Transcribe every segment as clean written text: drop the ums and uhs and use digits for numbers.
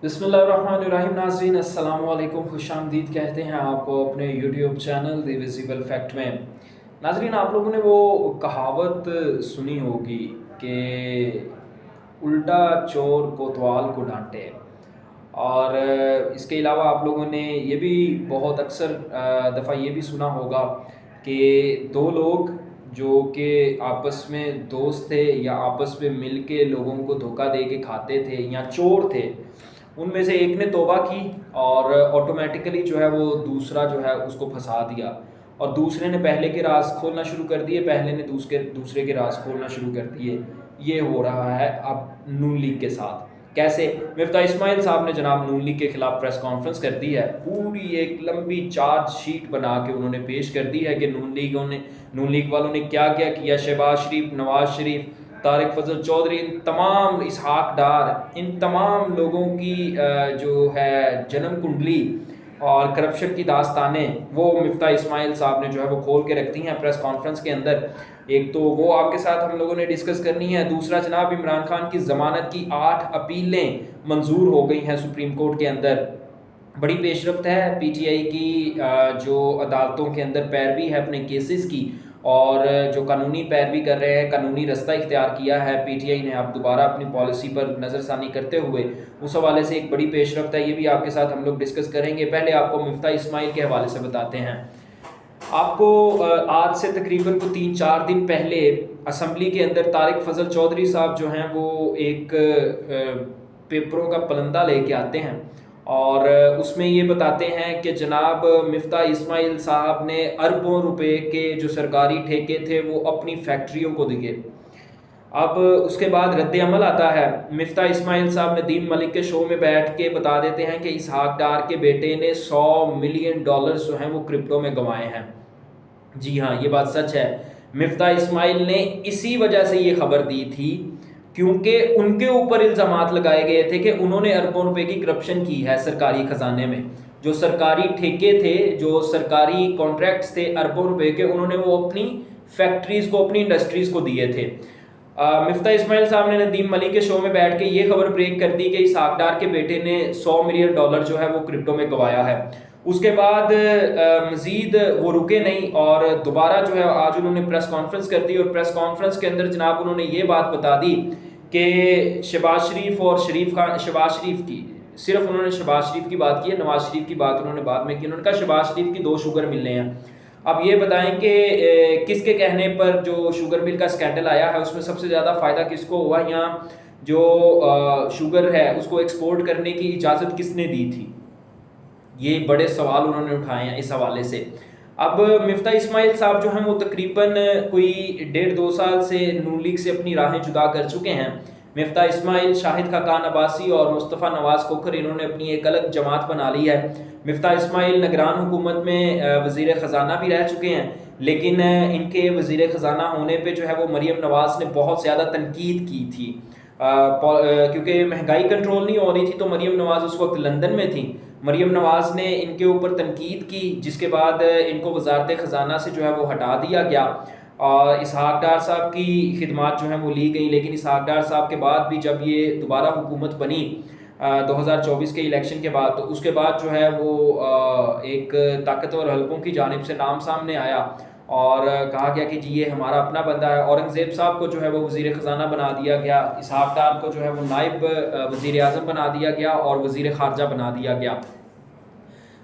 बिस्मिल्लाहिर्रहमानिर्रहीम। नाज़रीन अस्सलाम वालेकुम, खुश आमदीद कहते हैं आपको अपने YouTube channel the visible fact में। नाज़रीन, आप लोगों ने वो कहावत सुनी होगी कि उल्टा चोर कोतवाल को डांटे। और इसके अलावा आप लोगों ने ये भी बहुत अक्सर दफ़ा ये भी सुना होगा कि दो लोग जो कि आपस में दोस्त थे या आपस में मिल के लोगों को धोखा दे के खाते थे या चोर थे, उनमें से एक ने तौबा की और ऑटोमेटिकली जो है वो दूसरा जो है उसको फंसा दिया, और दूसरे ने पहले के राज खोलना शुरू कर दिए, पहले ने दूसरे के राज खोलना शुरू कर दिए। ये हो रहा है अब नून लीग के साथ। कैसे? मिफ्ता इस्माइल साहब ने जनाब नून लीग के खिलाफ प्रेस कॉन्फ्रेंस कर दी है, पूरी एक लंबी चार्ज शीट बना के उन्होंने पेश कर दी है कि नून लीग वालों ने क्या क्या किया। शहबाज शरीफ, नवाज शरीफ, तारिक फजल चौधरी, इन तमाम, इसहाक डार, इन तमाम लोगों की जो है जन्म कुंडली और करप्शन की दास्तानें वो मिफ्ता इस्माइल साहब ने जो है वो खोल के रखती हैं प्रेस कॉन्फ्रेंस के अंदर। एक तो वो आपके साथ हम लोगों ने डिस्कस करनी है। दूसरा जनाब, इमरान खान की ज़मानत की 8 अपीलें मंजूर हो गई हैं सुप्रीम कोर्ट के अंदर। बड़ी पेशरफ्त है पीटीआई की, जो अदालतों के अंदर पैरवी है अपने केसेस की, और जो कानूनी पैरवी कर रहे हैं, कानूनी रास्ता इख्तियार किया है पीटीआई ने अब दोबारा अपनी पॉलिसी पर नज़रसानी करते हुए, उस हवाले से एक बड़ी पेशरफ्त है। ये भी आपके साथ हम लोग डिस्कस करेंगे। पहले आपको मिफ्ता इस्माइल के हवाले से बताते हैं। आपको आज से तकरीबन को 3-4 दिन पहले असम्बली के अंदर तारिक फजल चौधरी साहब जो हैं वो एक पेपरों का पलंदा लेके आते हैं और उसमें ये बताते हैं कि जनाब मिफ्ता इस्माइल साहब ने अरबों रुपए के जो सरकारी ठेके थे वो अपनी फैक्ट्रियों को दिए। अब उसके बाद रद्द अमल आता है। मिफ्ता इस्माइल साहब नदीम मलिक के शो में बैठ के बता देते हैं कि इसहाक डार के बेटे ने $100 मिलियन जो हैं वो क्रिप्टो में गंवाए हैं। जी हाँ, ये बात सच है। मिफ्ता इस्माइल ने इसी वजह से ये खबर दी थी क्योंकि उनके ऊपर इल्ज़ामात लगाए गए थे कि उन्होंने अरबों रुपए की करप्शन की है सरकारी खजाने में। जो सरकारी ठेके थे, जो सरकारी कॉन्ट्रैक्ट्स थे अरबों रुपए के, उन्होंने वो अपनी फैक्ट्रीज़ को, अपनी इंडस्ट्रीज़ को दिए थे। मिफ्ता इस्माइल साहब ने नदीम मलिक के शो में बैठ के ये खबर ब्रेक कर दी कि इसहाक डार के बेटे ने $100 मिलियन जो है वो क्रिप्टो में गंवाया है। उसके बाद मज़ीद वो रुके नहीं और दोबारा जो है आज उन्होंने प्रेस कॉन्फ्रेंस कर दी, और प्रेस कॉन्फ्रेंस के अंदर जनाब उन्होंने ये बात बता दी कि शहबाज शरीफ और शहबाज शरीफ की, सिर्फ उन्होंने शहबाज शरीफ की बात की है, नवाज शरीफ की बात उन्होंने बाद में की। उन्होंने कहा शहबाज शरीफ की 2 शुगर मिलने हैं। अब ये बताएं कि किसके कहने पर जो शुगर मिल का स्कैंडल आया है उसमें सबसे ज़्यादा फ़ायदा किसको हुआ, या जो शुगर है उसको एक्सपोर्ट करने की इजाज़त किसने दी थी? ये बड़े सवाल उन्होंने उठाए हैं इस हवाले से। अब मिफ्ता इस्माइल साहब जो हैं वो तकरीबन कोई 1.5-2 साल से नून लीग से अपनी राहें जुदा कर चुके हैं। मिफ्ता इस्माइल, शाहिद खाकान अब्बासी और मुस्तफ़ा नवाज़ खोखर, इन्होंने अपनी एक अलग जमात बना ली है। मिफ्ता इस्माइल निगरान हुकूमत में वज़ीर ख़जाना भी रह चुके हैं, लेकिन इनके वज़ीर ख़जाना होने पे जो है वो मरीम नवाज़ ने बहुत ज़्यादा तनकीद की थी, क्योंकि महंगाई कंट्रोल नहीं हो रही थी। तो मरीम नवाज़ उस वक्त लंदन में थी। मरीम नवाज़ ने इनके ऊपर तनकीद की, जिसके बाद इनको वजारत ख़जाना से जो है वो हटा दिया गया और इसहाक डार साहब की खिदमात जो हैं वो ली गई। लेकिन इसहाक डार साहब के बाद भी जब ये दोबारा हुकूमत बनी 2024 के इलेक्शन के बाद, तो उसके बाद जो है वो एक ताकतवर हलकों की जानिब से नाम सामने आया और कहा गया कि जी ये हमारा अपना बंदा है। औरंगज़ेब साहब को जो है वो वज़ीर ख़जाना बना दिया गया, इसहाक डार को जो है वो नायब वज़ीर आज़म बना दिया गया और वज़ीर ख़ारजा बना दिया गया।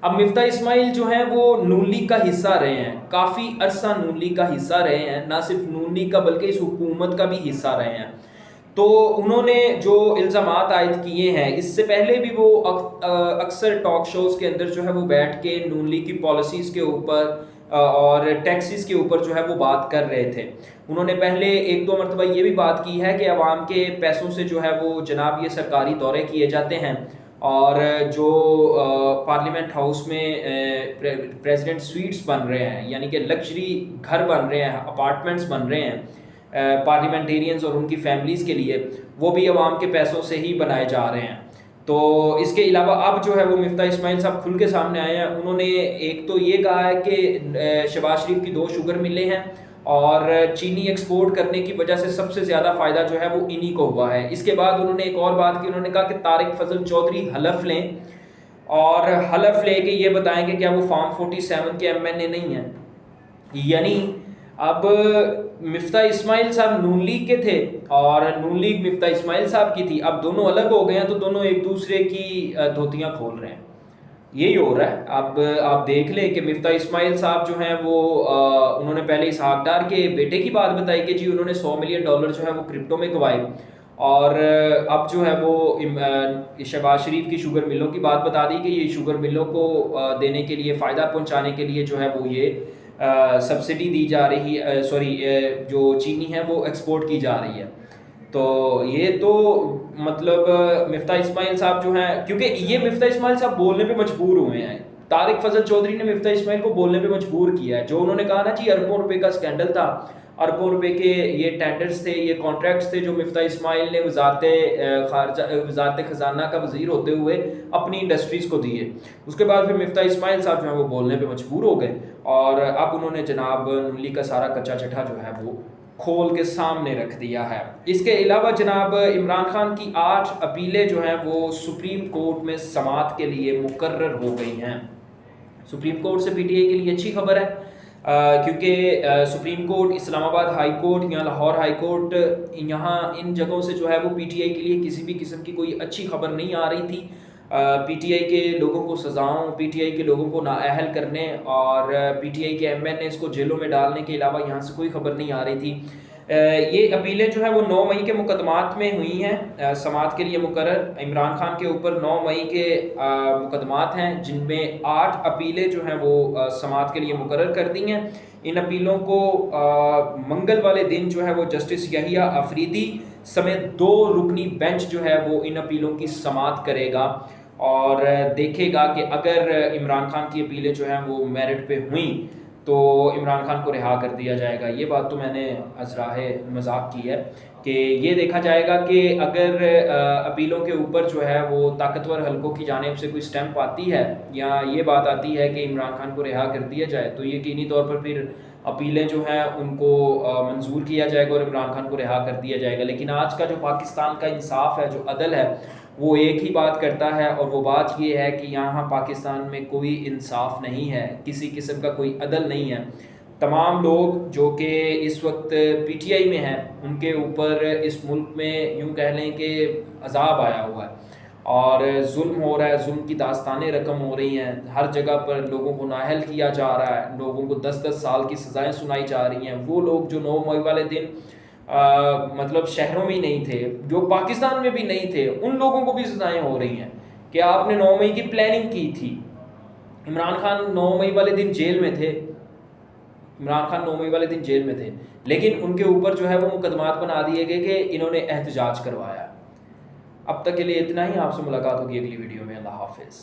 अब मिफ्ता इस्माइल जो हैं वो नून लीग का हिस्सा रहे हैं, काफ़ी अरसा नून लीग का हिस्सा रहे हैं, ना सिर्फ नून लीग का बल्कि इस हुकूमत का भी हिस्सा रहे हैं। तो उन्होंने जो इल्ज़ामात आयद किए हैं, इससे पहले भी वो अक्सर टॉक शोज़ के अंदर जो है वो बैठ के नून लीग की पॉलिसीज़ के ऊपर और टैक्सेस के ऊपर जो है वो बात कर रहे थे। उन्होंने पहले 1-2 मरतबा ये भी बात की है कि अवाम के पैसों से जो है वो जनाब ये सरकारी दौरे किए जाते हैं और जो पार्लियामेंट हाउस में प्रेसिडेंट स्वीट्स बन रहे हैं, यानी कि लग्जरी घर बन रहे हैं, अपार्टमेंट्स बन रहे हैं पार्लियामेंटेरियंस और उनकी फैमिलीज़ के लिए, वो भी अवाम के पैसों से ही बनाए जा रहे हैं। तो इसके अलावा अब जो है वो मिफ्ता इस्माइल साहब खुल के सामने आए हैं। उन्होंने एक तो ये कहा है कि शहबाज शरीफ की 2 शुगर मिले हैं اور چینی ایکسپورٹ کرنے کی وجہ سے سب سے زیادہ فائدہ جو ہے وہ انہی کو ہوا ہے۔ اس کے بعد انہوں نے ایک اور بات کی، انہوں نے کہا کہ طارق فضل چودھری حلف لیں اور حلف لے کے یہ بتائیں کہ کیا وہ فارم 47 کے ایم این اے نہیں ہیں۔ یعنی اب مفتاح اسماعیل صاحب نون لیگ کے تھے اور نون لیگ مفتاح اسماعیل صاحب کی تھی، اب دونوں الگ ہو گئے ہیں تو دونوں ایک دوسرے کی دھوتیاں کھول رہے ہیں، یہی ہو رہا ہے۔ اب آپ دیکھ لیں کہ مفتاح اسماعیل صاحب جو ہیں وہ انہوں نے پہلے اسحاق ڈار کے بیٹے کی بات بتائی کہ جی انہوں نے $100 ملین جو ہے وہ کرپٹو میں گوائے، اور اب جو ہے وہ شہباز شریف کی شوگر ملوں کی بات بتا دی کہ یہ شوگر ملوں کو دینے کے لیے، فائدہ پہنچانے کے لیے جو ہے وہ یہ سبسڈی دی جا رہی ہے، جو چینی ہے وہ ایکسپورٹ کی جا رہی ہے۔ تو یہ تو مطلب مفتاح اسماعیل صاحب جو ہیں، کیونکہ یہ مفتاح اسماعیل صاحب بولنے پہ مجبور ہوئے ہیں، طارق فضل چودھری نے مفتاح اسماعیل کو بولنے پہ مجبور کیا ہے۔ جو انہوں نے کہا نا جی اربوں روپے کا اسکینڈل تھا، اربوں روپے کے یہ ٹینڈرز تھے، یہ کانٹریکٹس تھے جو مفتاح اسماعیل نے وزارت خزانہ کا وزیر ہوتے ہوئے اپنی انڈسٹریز کو دیے۔ اس کے بعد پھر مفتاح اسماعیل صاحب جو ہیں وہ بولنے پہ مجبور ہو گئے اور اب انہوں نے جناب نون لیگ کا سارا کچا چٹھا جو ہے وہ کھول کے سامنے رکھ دیا ہے۔ اس کے علاوہ جناب عمران خان کی 8 اپیلیں جو ہیں وہ سپریم کورٹ میں سماعت کے لیے مقرر ہو گئی ہیں۔ سپریم کورٹ سے پی ٹی آئی کے لیے اچھی خبر ہے، کیونکہ سپریم کورٹ، اسلام آباد ہائی کورٹ یا لاہور ہائی کورٹ، یہاں ان جگہوں سے جو ہے وہ پی ٹی آئی کے لیے کسی بھی قسم کی کوئی اچھی خبر نہیں آ رہی تھی۔ پی ٹی آئی کے لوگوں کو سزاؤں، پی ٹی آئی کے لوگوں کو نااہل کرنے اور پی ٹی آئی کے ایم این ایز کو جیلوں میں ڈالنے کے علاوہ یہاں سے کوئی خبر نہیں آ رہی تھی۔ یہ اپیلیں جو ہیں وہ 9 مئی کے مقدمات میں ہوئی ہیں، سماعت کے لیے مقرر۔ عمران خان کے اوپر 9 مئی کے مقدمات ہیں جن میں 8 اپیلیں جو ہیں وہ سماعت کے لیے مقرر کر دی ہیں۔ ان اپیلوں کو منگل والے دن جو ہے وہ جسٹس یحییٰ آفریدی سمیت 2 رکنی بینچ جو ہے وہ ان اپیلوں کی سماعت کرے گا اور دیکھے گا کہ اگر عمران خان کی اپیلیں جو ہیں وہ میرٹ پہ ہوئیں تو عمران خان کو رہا کر دیا جائے گا۔ یہ بات تو میں نے ازراہ مذاق کی ہے کہ یہ دیکھا جائے گا کہ اگر اپیلوں کے اوپر جو ہے وہ طاقتور حلقوں کی جانب سے کوئی سٹیمپ آتی ہے یا یہ بات آتی ہے کہ عمران خان کو رہا کر دیا جائے تو یقینی طور پر پھر اپیلیں جو ہیں ان کو منظور کیا جائے گا اور عمران خان کو رہا کر دیا جائے گا۔ لیکن آج کا جو پاکستان کا انصاف ہے، جو عدل ہے، وہ ایک ہی بات کرتا ہے اور وہ بات یہ ہے کہ یہاں پاکستان میں کوئی انصاف نہیں ہے، کسی قسم کا کوئی عدل نہیں ہے۔ تمام لوگ جو کہ اس وقت پی ٹی آئی میں ہیں ان کے اوپر اس ملک میں یوں کہہ لیں کہ عذاب آیا ہوا ہے اور ظلم ہو رہا ہے، ظلم کی داستانیں رقم ہو رہی ہیں، ہر جگہ پر لوگوں کو نااہل کیا جا رہا ہے، لوگوں کو 10-10 سال کی سزائیں سنائی جا رہی ہیں۔ وہ لوگ جو 9 مئی والے دن مطلب شہروں میں ہی نہیں تھے، جو پاکستان میں بھی نہیں تھے، ان لوگوں کو بھی سزائیں ہو رہی ہیں کہ آپ نے 9 مئی کی پلاننگ کی تھی۔ عمران خان 9 مئی والے دن جیل میں تھے، عمران خان 9 مئی والے دن جیل میں تھے، لیکن ان کے اوپر جو ہے وہ مقدمات بنا دیے گئے کہ انہوں نے احتجاج کروایا۔ اب تک کے لیے اتنا ہی، آپ سے ملاقات ہوگی اگلی ویڈیو میں۔ اللہ حافظ۔